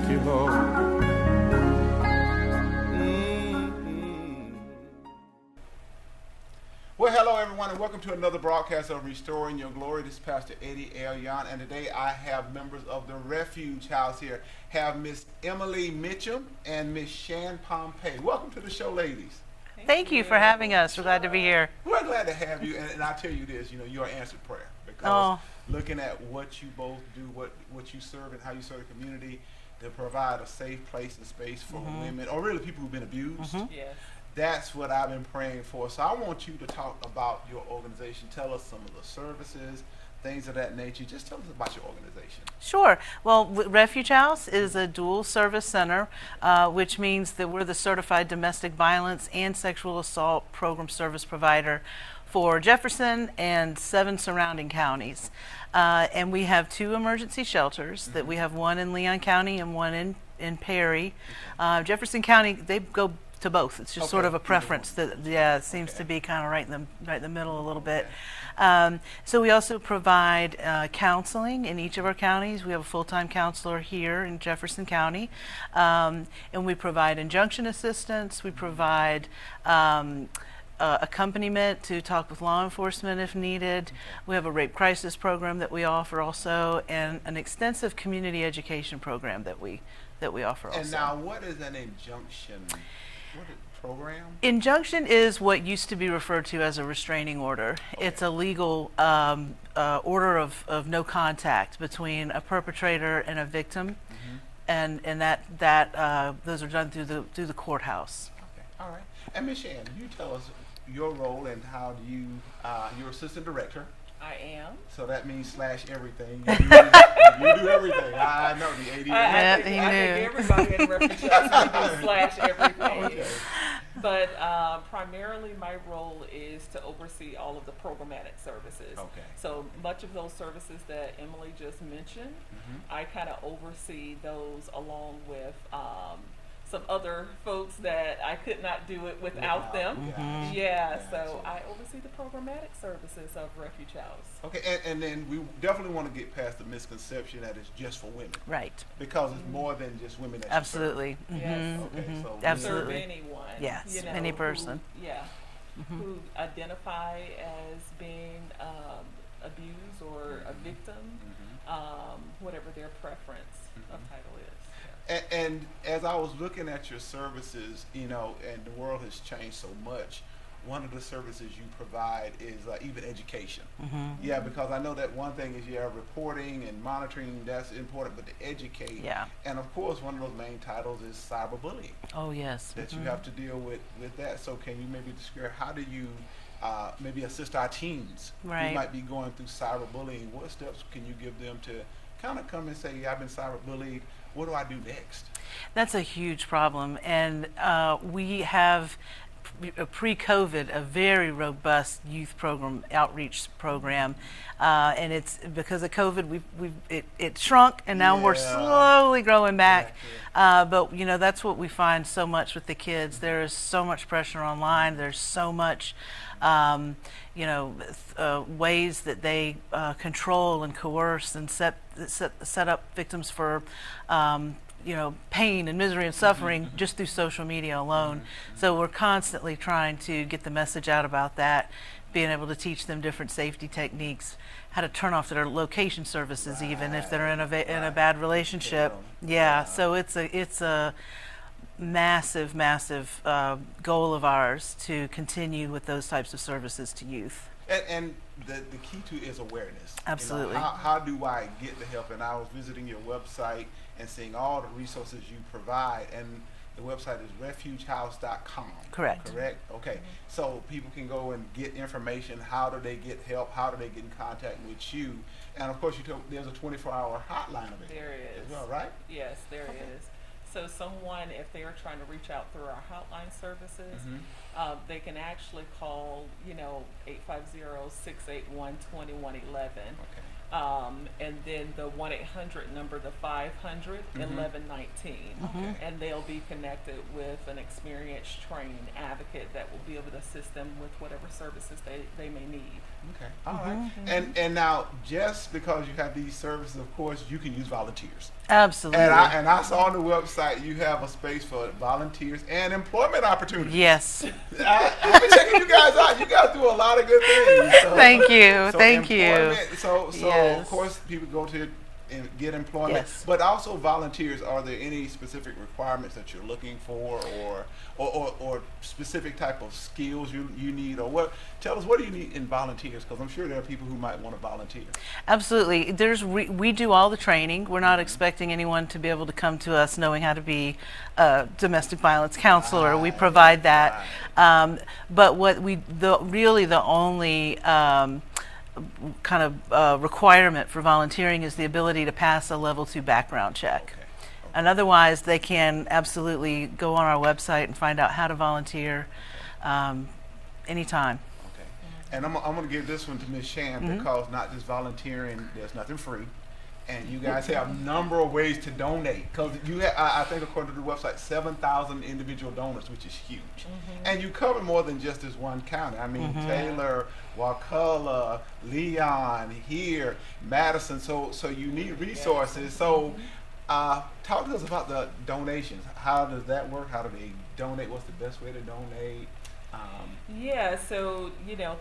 you, Lord. Well, hello everyone, and welcome to another broadcast of Restoring Your Glory. This is Pastor Eddie L. Yon, and today I have members of the Refuge House here. Have Miss Emily Mitchem and Miss Shan Pompey. Welcome to the show, ladies. Thank you for having us. We're glad to be here. We're glad to have you, and I'll tell you this, you're answered prayer. Because looking at what you both do, what you serve and how you serve the community, to provide a safe place and space for women, or really people who've been abused. Yes. That's what I've been praying for. So I want you to talk about your organization. Tell us some of the services, things of that nature. Just tell us about your organization. Sure. Well, Refuge House is a dual service center, which means that we're the certified domestic violence and sexual assault program service provider for Jefferson and 7 surrounding counties. And we have 2 emergency shelters. That we have one in Leon County and one in Perry. Jefferson County, they go to both. It's just sort of a preference that it seems to be kind of right in the middle a little bit. So we also provide counseling in each of our counties. We have a full-time counselor here in Jefferson County, and we provide injunction assistance. We provide accompaniment to talk with law enforcement if needed. We have a rape crisis program that we offer also, and an extensive community education program that we offer also. And now, what is an injunction? Program? Injunction is what used to be referred to as a restraining order. Okay. It's a legal order of no contact between a perpetrator and a victim, and that those are done through the courthouse. Okay, all right. And Ms. Shan, you tell us your role and how do you you're assistant director. I am. So that means / everything. You do everything. I know the AD. I think everybody in Refuge House do / everything. Okay. But primarily my role is to oversee all of the programmatic services. Okay. So much of those services that Emily just mentioned, I kind of oversee those along with some other folks that I could not do it without them. So I oversee the programmatic services of Refuge House. Okay, and then we definitely want to get past the misconception that it's just for women. Right. Because it's more than just women that Absolutely. Yes. Okay, so Absolutely. Serve anyone. Yes, any person. Who identify as being abused or a victim, whatever their preference of title is. And as I was looking at your services, and the world has changed so much, one of the services you provide is even education. Yeah, because I know that one thing is reporting and monitoring, that's important, but to educate. Yeah. And of course, one of those main titles is cyberbullying. Oh, yes. That you have to deal with that. So can you maybe describe how do you maybe assist our teens who might be going through cyberbullying? What steps can you give them to kind of come and say, I've been cyberbullied, what do I do next? That's a huge problem, and we have pre-COVID a very robust youth program, outreach program, and it's because of COVID it shrunk, and now we're slowly growing back. But that's what we find so much with the kids. There is so much pressure online. There's so much ways that they control and coerce and set up victims for pain and misery and suffering just through social media alone. So we're constantly trying to get the message out about that, being able to teach them different safety techniques, how to turn off their location services even if they're in a bad relationship. So it's a massive goal of ours to continue with those types of services to youth. And the key to is awareness. Absolutely. How do I get the help? And I was visiting your website and seeing all the resources you provide, and the website is refugehouse.com. Correct. Okay. So people can go and get information. How do they get help? How do they get in contact with you? And of course, you told there's a 24-hour hotline available. There is. As well, right? Yes, there is. So someone, if they are trying to reach out through our hotline services, they can actually call, 850-681-2111. And then the 1-800 number, the 500-1119. And they'll be connected with an experienced, trained advocate that will be able to assist them with whatever services they may need. Okay. All right. And now, just because you have these services, of course, you can use volunteers. Absolutely. And I saw on the website you have a space for volunteers and employment opportunities. Yes. I've been checking you guys out. You guys do a lot of good things. So, Thank you. so Thank you. employment- So Yes. of course people go to and get employment, Yes. but also volunteers. Are there any specific requirements that you're looking for, or specific type of skills you need, or what? Tell us, what do you need in volunteers? Because I'm sure there are people who might want to volunteer. Absolutely. We do all the training. We're not expecting anyone to be able to come to us knowing how to be a domestic violence counselor. We provide that. But what the only kind of requirement for volunteering is the ability to pass a level 2 background check. Okay. And otherwise, they can absolutely go on our website and find out how to volunteer anytime. Okay. And I'm going to give this one to Ms. Shan, because not just volunteering, there's nothing free. And you guys have a number of ways to donate. Because you have, I think according to the website, 7,000 individual donors, which is huge. And you cover more than just this one county. I mean, Taylor, Wakulla, Leon, here, Madison. So you need resources. So talk to us about the donations. How does that work? How do they donate? What's the best way to donate? Yeah, so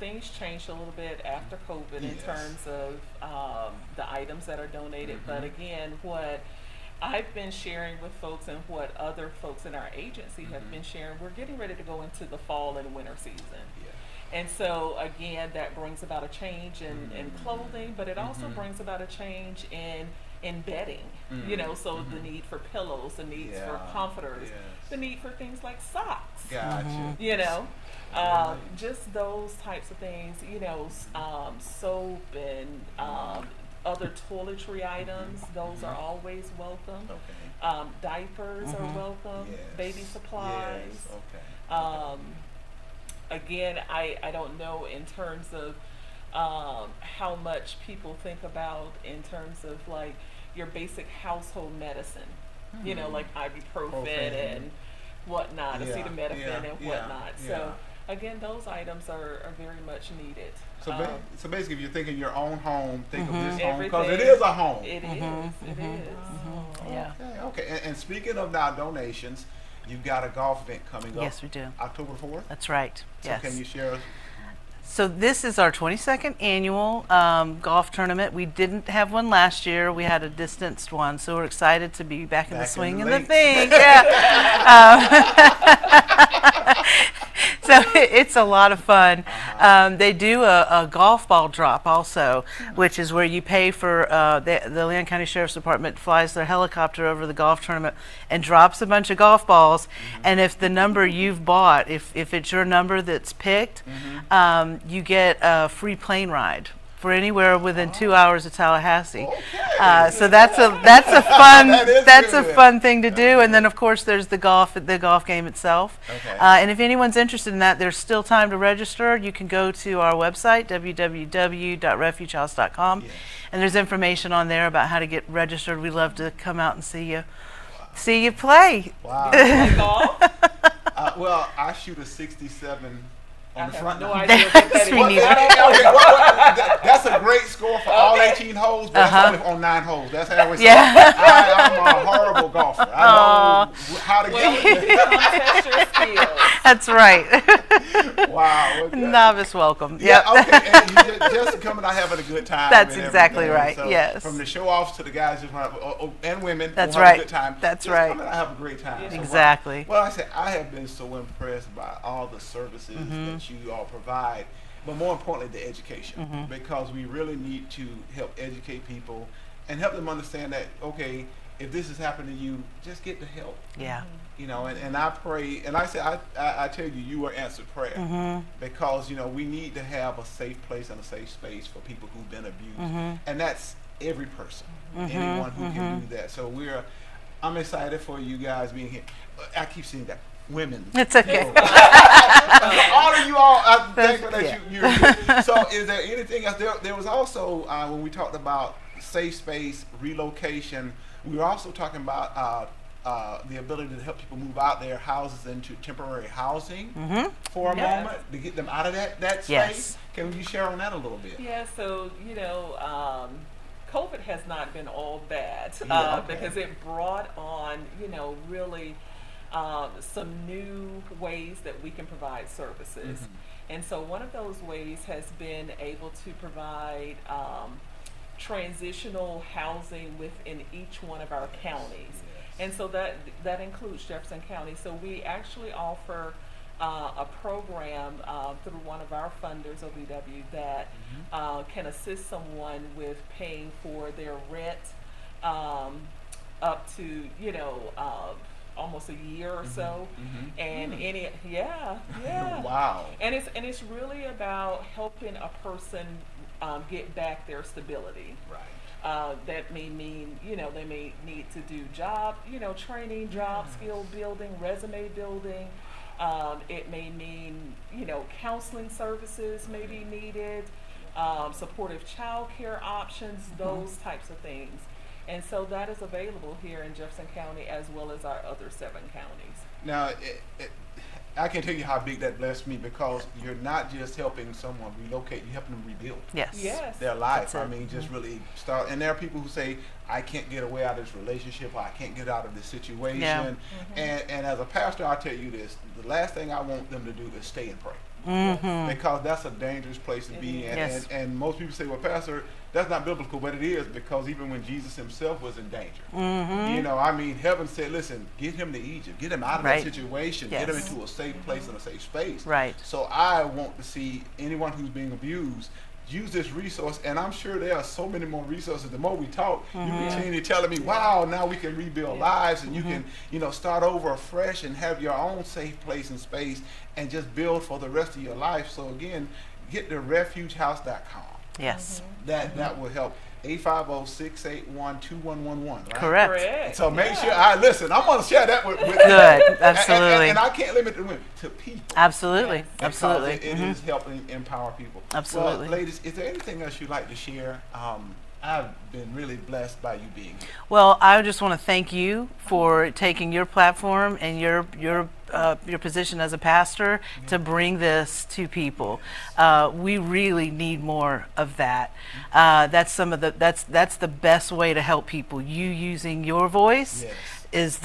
things changed a little bit after COVID in Yes. terms of the items that are donated. But again, what I've been sharing with folks and what other folks in our agency have been sharing, we're getting ready to go into the fall and winter season. Yeah. And so again, that brings about a change in clothing, but it also brings about a change in bedding. So the need for pillows, the needs for comforters, the need for things like socks. Gotcha. Just those types of things, soap and other toiletry items, those are always welcome. Okay. Diapers are welcome, Yes. baby supplies. Yes. Okay. Again, I don't know in terms of how much people think about in terms of like your basic household medicine, like ibuprofen and whatnot, acetaminophen and whatnot. So again, those items are very much needed. So basically, if you're thinking your own home, think of this home, because Everything. it is a home. It is. It is. Yeah. Okay. And speaking of now donations, you've got a golf event coming up. Yes, we do. October 4th. That's right. So Yes. can you share? So this is our 22nd annual golf tournament. We didn't have one last year. We had a distanced one, so we're excited to be back in the swing and the links. thing. So it's a lot of fun. They do a golf ball drop also, which is where you pay for the Leon County Sheriff's Department flies their helicopter over the golf tournament and drops a bunch of golf balls. And if the number you've bought, if it's your number that's picked, you get a free plane ride for anywhere within 2 hours of Tallahassee. Okay. So that's a fun That is a good. fun thing to do. And then of course there's the golf game itself. Okay. And if anyone's interested in that, there's still time to register. You can go to our website www.refugehouse.com, Yes. and there's information on there about how to get registered. We'd love to come out and see you play. Wow. Play golf? Well, I shoot a 67 on the I front have no nine. idea what that Me is. neither. That's a great score for all 18 holes, but that's only on 9 holes. That's how we I'm a horrible golfer. I know how to Well, get it. come test your skills. That's right. Wow. Okay. Novice welcome. Yeah, Yep. okay. And you just coming out having a good time. That's and exactly everything. right, So yes. From the show offs to the guys just want to, and women That's who have right. a good time. That's just right. Come out have a great time. So, Exactly. well, I said I have been so impressed by all the services that you all provide, but more importantly, the education, because we really need to help educate people and help them understand that, okay, if this is happening to you, just get the help. Yeah. And I pray, and I say, I tell you, you are answered prayer, because we need to have a safe place and a safe space for people who've been abused, and that's every person, anyone who can do that. So I'm excited for you guys being here. I keep seeing that women. It's okay. All of you all, I'm thankful that Yeah. you're here. So is there anything else? There was also, when we talked about safe space, relocation, we were also talking about the ability to help people move out their houses into temporary housing for a Yes. moment, to get them out of that space. Yes. Can you share on that a little bit? Yeah, so, COVID has not been all bad because it brought on, really some new ways that we can provide services. And so one of those ways has been able to provide transitional housing within each one of our counties. And so that includes Jefferson County. So we actually offer a program through one of our funders, OVW, that can assist someone with paying for their rent up to, almost a year or so. And Wow. And it's really about helping a person get back their stability. Right. That may mean, they may need to do job, training, job skill building, resume building. It may mean, counseling services may be needed, supportive child care options, those types of things. And so that is available here in Jefferson County as well as our other 7 counties. Now, I can tell you how big that blessed me, because you're not just helping someone relocate, you're helping them rebuild Yes. their life. That's it. I mean, just really start. And there are people who say, I can't get away out of this relationship, or I can't get out of this situation. Yeah. And as a pastor, I'll tell you this, the last thing I want them to do is stay and pray. Because that's a dangerous place to be in. Yes. And most people say, well, Pastor, that's not biblical, but it is, because even when Jesus himself was in danger, heaven said, listen, get him to Egypt, get him out of that situation, get him into a safe place and a safe space. Right. So I want to see anyone who's being abused use this resource, and I'm sure there are so many more resources. The more we talk, you continue telling me, wow, now we can rebuild lives, and you can, start over afresh and have your own safe place and space and just build for the rest of your life. So again, get to refugehouse.com. Yes. That will help. 850-681-2111, right? Correct. So make sure I'm going to share that with Good. Absolutely. And I can't limit the women, to people. Absolutely. Because Absolutely. It is helping empower people. Absolutely. Well, ladies, is there anything else you'd like to share? I've been really blessed by you being here. Well, I just want to thank you for taking your platform and your position as a pastor to bring this to people. We really need more of that. That's the best way to help people. You using your voice is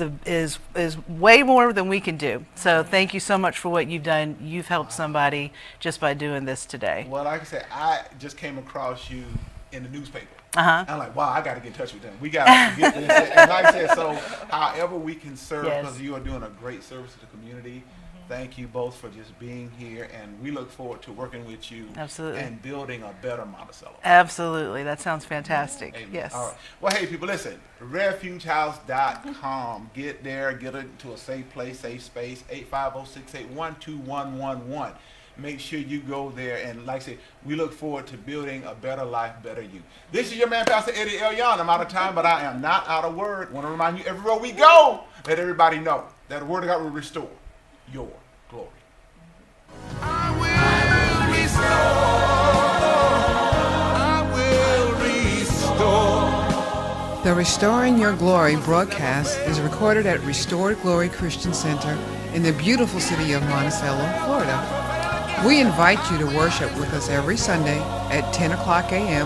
way more than we can do. So thank you so much for what you've done. You've helped somebody just by doing this today. Well, like I said, I just came across you in the newspaper. I'm like, wow, I got to get in touch with them. We got to get this. And like I said, so however we can serve, because you are doing a great service to the community. Thank you both for just being here, and we look forward to working with you. Absolutely. And building a better Monticello. Absolutely. That sounds fantastic. Amen. Yes. All right. Well, hey, people, listen. Refugehouse.com. Get there. Get into a safe place, safe space. 850-681-2111. Make sure you go there, and like I said, we look forward to building a better life, better you. This is your man, Pastor Eddie Elyon. I'm out of time, but I am not out of word. Want to remind you, everywhere we go, let everybody know that the Word of God will restore your glory. I will restore. The Restoring Your Glory broadcast is recorded at Restored Glory Christian Center in the beautiful city of Monticello, Florida. We invite you to worship with us every Sunday at 10 o'clock a.m.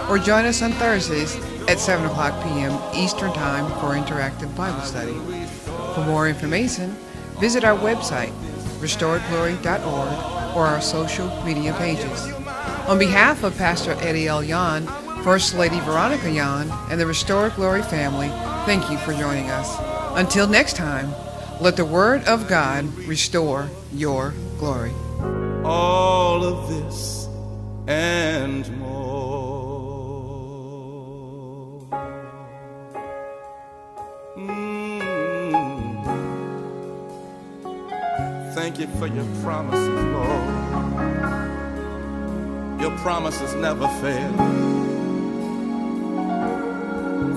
or join us on Thursdays at 7 o'clock p.m. Eastern Time for interactive Bible study. For more information, visit our website, restoredglory.org, or our social media pages. On behalf of Pastor Eddie Elyon, First Lady Veronica Yan, and the Restored Glory family, thank you for joining us. Until next time, let the Word of God restore your glory. All of this and more. Thank you for your promises, Lord. Your promises never fail.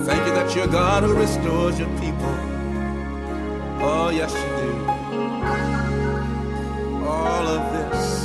Thank you that you're God who restores your people. Oh, yes, you do. All of this